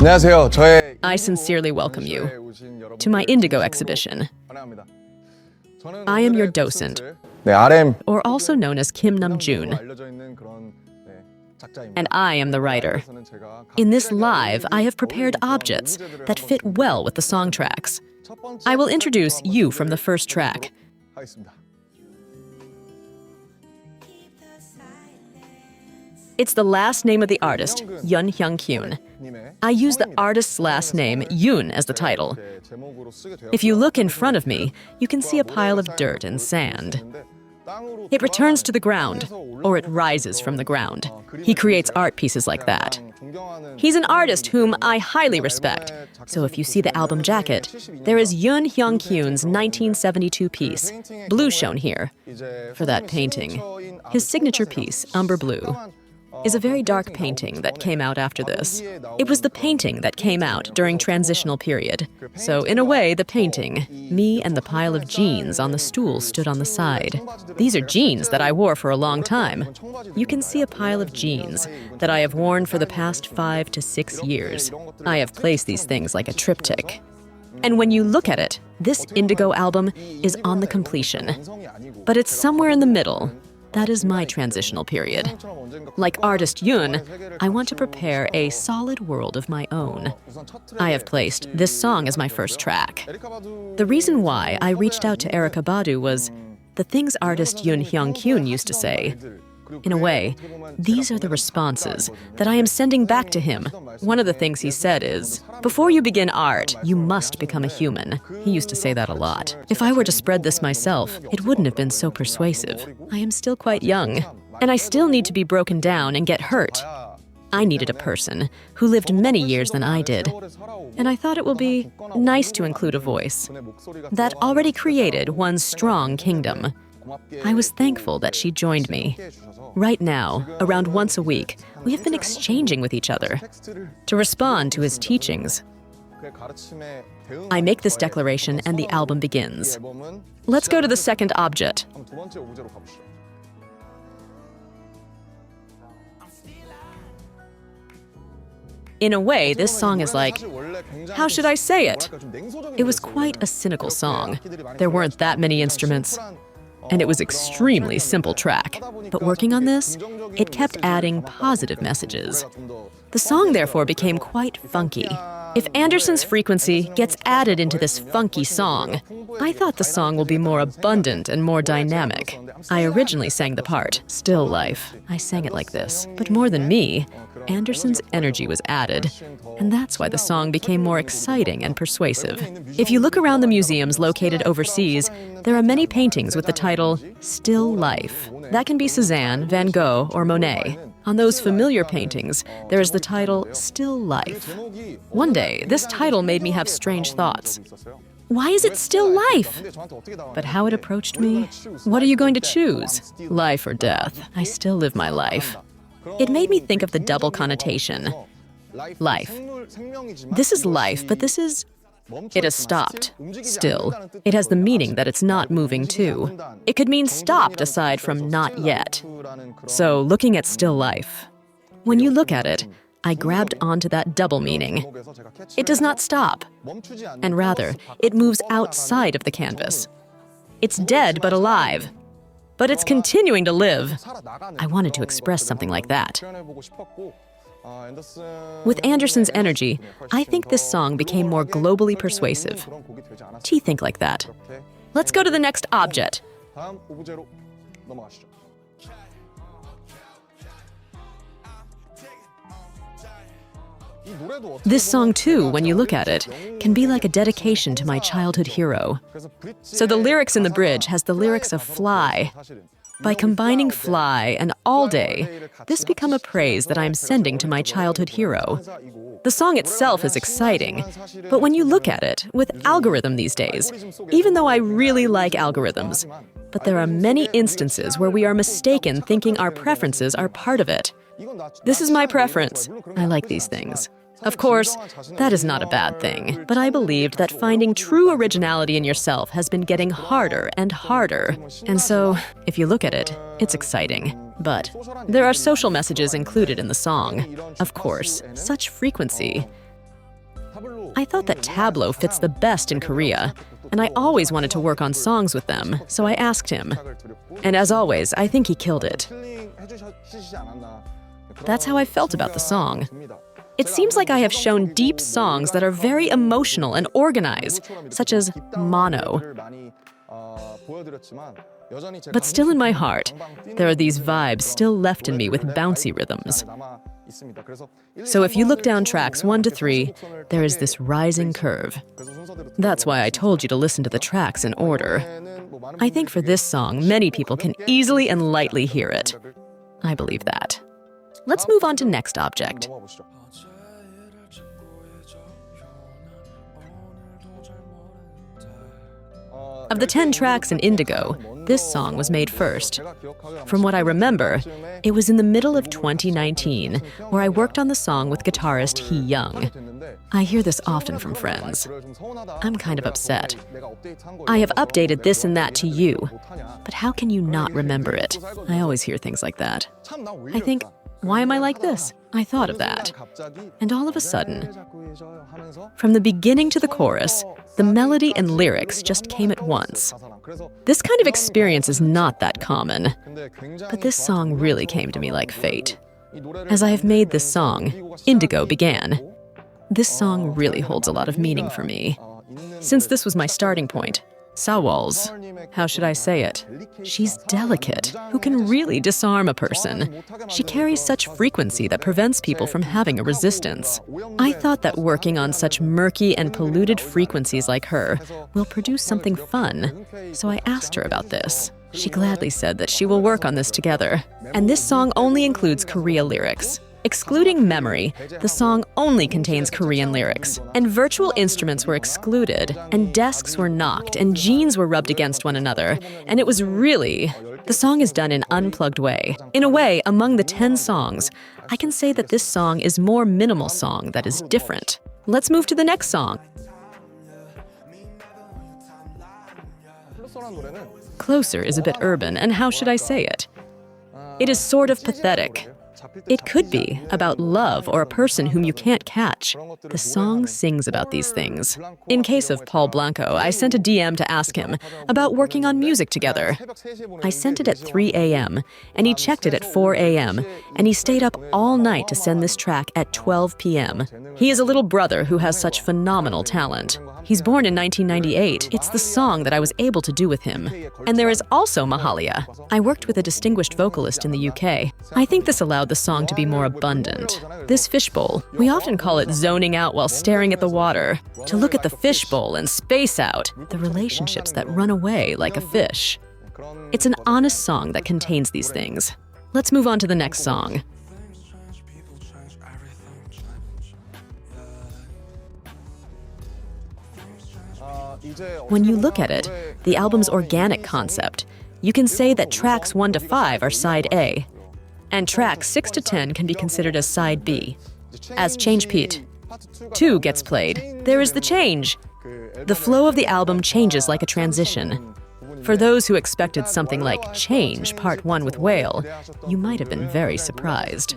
안녕하세요. I sincerely welcome you to my Indigo exhibition. I am your docent, 네, RM. or also known as Kim Namjoon, and I am the writer. In this live, I have prepared objects that fit well with the song tracks. I will introduce you from the first track. It's the last name of the artist, Yun Hyong-Keun. I use the artist's last name, Yoon, as the title. If you look in front of me, you can see a pile of dirt and sand. It returns to the ground, or it rises from the ground. He creates art pieces like that. He's an artist whom I highly respect, so if you see the album jacket, there is Yun Hyong-Keun's 1972 piece, Blue shown here, for that painting. His signature piece, Umber Blue, is a very dark painting that came out after this. It was the painting that came out during transitional period. So in a way, the painting, me and the pile of jeans on the stool stood on the side. These are jeans that I wore for a long time. You can see a pile of jeans that I have worn for the past 5 to 6 years. I have placed these things like a triptych. And when you look at it, this Indigo album is on the completion. But it's somewhere in the middle. That is my transitional period. Like Artist Yun, I want to prepare a solid world of my own. I have placed this song as my first track. The reason why I reached out to Erykah Badu was the things artist Yun Hyong-Keun used to say. In a way, these are the responses that I am sending back to him. One of the things he said is, "Before you begin art, you must become a human." He used to say that a lot. If I were to spread this myself, it wouldn't have been so persuasive. I am still quite young, and I still need to be broken down and get hurt. I needed a person who lived many years than I did, and I thought it will be nice to include a voice that already created one strong kingdom. I was thankful that she joined me. Right now, around once a week, we have been exchanging with each other to respond to his teachings. I make this declaration and the album begins. Let's go to the second object. In a way, this song is like, how should I say it? It was quite a cynical song. There weren't that many instruments, and it was extremely simple track. But working on this, it kept adding positive messages. The song therefore became quite funky. If Anderson's frequency gets added into this funky song, I thought the song will be more abundant and more dynamic. I originally sang the part, Still Life. I sang it like this. But more than me, Anderson's energy was added, and that's why the song became more exciting and persuasive. If you look around the museums located overseas, there are many paintings with the title, Still Life. That can be Cézanne, Van Gogh, or Monet. On those familiar paintings, there is the title, Still Life. One day, this title made me have strange thoughts. Why is it still life? But how it approached me? What are you going to choose? Life or death? I still live my life. It made me think of the double connotation. Life. This is life, but this is... It has stopped. Still. It has the meaning that it's not moving too. It could mean stopped aside from not yet. So, looking at still life, when you look at it, I grabbed onto that double meaning. It does not stop, and rather, it moves outside of the canvas. It's dead but alive, but it's continuing to live. I wanted to express something like that. With Anderson's energy, I think this song became more globally persuasive. Do you think like that? Let's go to the next object. This song too, when you look at it, can be like a dedication to my childhood hero. So the lyrics in the bridge has the lyrics of fly. By combining fly and all day, this become a praise that I'm sending to my childhood hero. The song itself is exciting, but when you look at it, with algorithm these days, even though I really like algorithms, but there are many instances where we are mistaken thinking our preferences are part of it. This is my preference. I like these things. Of course, that is not a bad thing, but I believed that finding true originality in yourself has been getting harder and harder. And so, if you look at it, it's exciting. But there are social messages included in the song. Of course, such frequency. I thought that Tableau fits the best in Korea, and I always wanted to work on songs with them, so I asked him. And as always, I think he killed it. That's how I felt about the song. It seems like I have shown deep songs that are very emotional and organized, such as Mono. But still in my heart, there are these vibes still left in me with bouncy rhythms. So if you look down tracks 1 to 3, there is this rising curve. That's why I told you to listen to the tracks in order. I think for this song, many people can easily and lightly hear it. I believe that. Let's move on to next object. Of the 10 tracks in Indigo, this song was made first. From what I remember, it was in the middle of 2019, where I worked on the song with guitarist Hee Young. I hear this often from friends. I'm kind of upset. I have updated this and that to you, but how can you not remember it? I always hear things like that. I think, why am I like this? I thought of that. And all of a sudden, from the beginning to the chorus, the melody and lyrics just came at once. This kind of experience is not that common, but this song really came to me like fate. As I have made this song, Indigo began. This song really holds a lot of meaning for me. Since this was my starting point, Sawol's, how should I say it? She's delicate, who can really disarm a person. She carries such frequency that prevents people from having a resistance. I thought that working on such murky and polluted frequencies like her will produce something fun, so I asked her about this. She gladly said that she will work on this together. And this song only includes Korea lyrics. Excluding Memory, the song only contains Korean lyrics, and virtual instruments were excluded, and desks were knocked, and jeans were rubbed against one another, and it was really... The song is done in an unplugged way. In a way, among the 10 songs, I can say that this song is more minimal song that is different. Let's move to the next song. Closer is a bit urban, and how should I say it? It is sort of pathetic. It could be about love or a person whom you can't catch. The song sings about these things. In case of Paul Blanco, I sent a DM to ask him about working on music together. I sent it at 3 a.m., and he checked it at 4 a.m., and he stayed up all night to send this track at 12 p.m. He is a little brother who has such phenomenal talent. He's born in 1998. It's the song that I was able to do with him. And there is also Mahalia. I worked with a distinguished vocalist in the UK. I think this allowed the song to be more abundant. This fishbowl, we often call it zoning out while staring at the water. To look at the fishbowl and space out, the relationships that run away like a fish. It's an honest song that contains these things. Let's move on to the next song. When you look at it, the album's organic concept, you can say that tracks 1 to 5 are side A, and tracks 6 to 10 can be considered as side B. As Change Pete 2 gets played, there is the change. The flow of the album changes like a transition. For those who expected something like Change Part 1 with Whale, you might have been very surprised.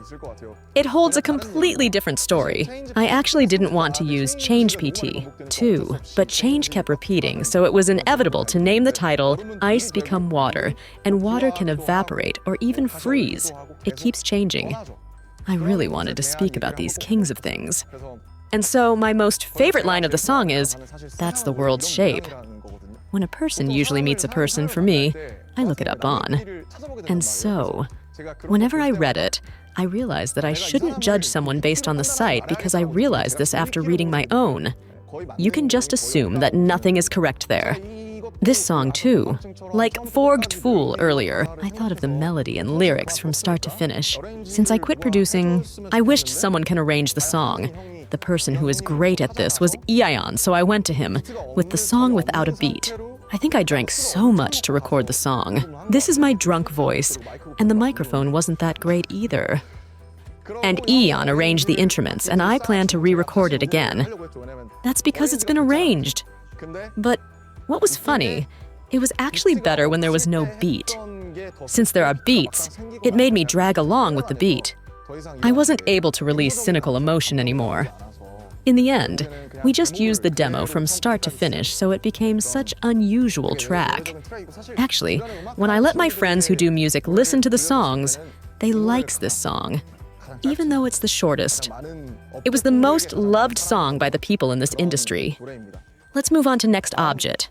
It holds a completely different story. I actually didn't want to use Change PT 2, but Change kept repeating, so it was inevitable to name the title Ice Become Water, and water can evaporate or even freeze. It keeps changing. I really wanted to speak about these kings of things. And so my most favorite line of the song is, "That's the world's shape." When a person usually meets a person, for me, I look it up on. And so, whenever I read it, I realized that I shouldn't judge someone based on the site because I realized this after reading my own. You can just assume that nothing is correct there. This song, too. Like Forged Fool earlier, I thought of the melody and lyrics from start to finish. Since I quit producing, I wished someone can arrange the song. The person who is great at this was Eayon, so I went to him with the song without a beat. I think I drank so much to record the song. This is my drunk voice, and the microphone wasn't that great either. And Eayon arranged the instruments, and I plan to re-record it again. That's because it's been arranged. But what was funny, it was actually better when there was no beat. Since there are beats, it made me drag along with the beat. I wasn't able to release cynical emotion anymore. In the end, we just used the demo from start to finish, so it became such unusual track. Actually, when I let my friends who do music listen to the songs, they likes this song, even though it's the shortest. It was the most loved song by the people in this industry. Let's move on to next object.